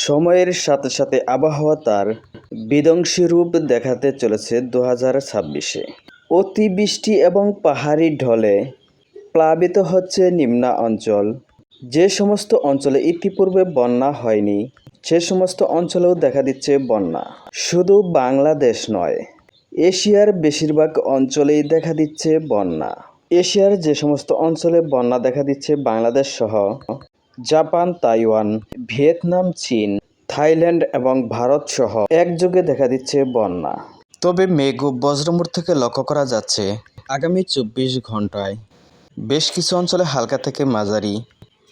সময়ের সাথে সাথে আবহাওয়া তার বিধ্বংসী রূপ দেখাতে চলেছে 2026-এ। অতিবৃষ্টি এবং পাহাড়ি ঢলে প্লাবিত হচ্ছে নিম্ন অঞ্চল। যে সমস্ত অঞ্চলে ইতিপূর্বে বন্যা হয়নি সে সমস্ত অঞ্চলেও দেখা দিচ্ছে বন্যা। শুধু বাংলাদেশ নয়, এশিয়ার বেশিরভাগ অঞ্চলেই দেখা দিচ্ছে বন্যা। এশিয়ার যে সমস্ত অঞ্চলে বন্যা দেখা দিচ্ছে বাংলাদেশ সহ জাপান, তাইওয়ান, ভিয়েতনাম, চীন, থাইল্যান্ড এবং ভারত সহ একযোগে দেখা দিচ্ছে বন্যা। তবে মেঘ ও বজ্রমুট থেকে লক্ষ্য করা যাচ্ছে আগামী 24 ঘন্টায় বেশ কিছু অঞ্চলে হালকা থেকে মাঝারি,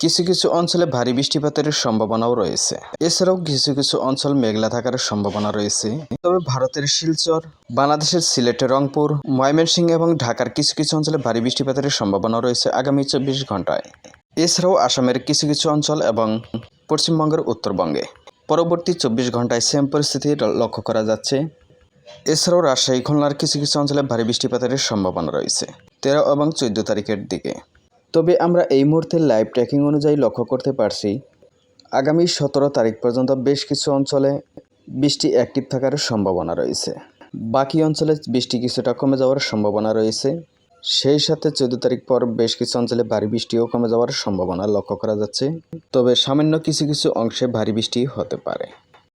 কিছু কিছু অঞ্চলে ভারী বৃষ্টিপাতের সম্ভাবনাও রয়েছে। এছাড়াও কিছু কিছু অঞ্চল মেঘলা থাকার সম্ভাবনা রয়েছে। তবে ভারতের শিলচর, বাংলাদেশের সিলেটের রংপুর, ময়মনসিংহ এবং ঢাকার কিছু কিছু অঞ্চলে ভারী বৃষ্টিপাতের সম্ভাবনা রয়েছে আগামী 24 ঘন্টায়। এছাড়াও আসামের কিছু কিছু অঞ্চল এবং পশ্চিমবঙ্গের উত্তরবঙ্গে পরবর্তী 24 ঘন্টায় সেম পরিস্থিতি লক্ষ্য করা যাচ্ছে। এছাড়াও রাজশাহী, খুলনার কিছু কিছু অঞ্চলে ভারী বৃষ্টিপাতের সম্ভাবনা রয়েছে 13 এবং 14 তারিখের দিকে। তবে আমরা এই মুহূর্তে লাইভ ট্র্যাকিং অনুযায়ী লক্ষ্য করতে পারছি আগামী 17 তারিখ পর্যন্ত বেশ কিছু অঞ্চলে বৃষ্টি অ্যাক্টিভ থাকার সম্ভাবনা রয়েছে। বাকি অঞ্চলে বৃষ্টি কিছুটা কমে যাওয়ার সম্ভাবনা রয়েছে। সেই সাথে 14 তারিখ পর বেশ কিছু অঞ্চলে ভারী বৃষ্টিও কমে যাওয়ার সম্ভাবনা লক্ষ্য করা যাচ্ছে। তবে সামান্য কিছু কিছু অংশে ভারী বৃষ্টি হতে পারে।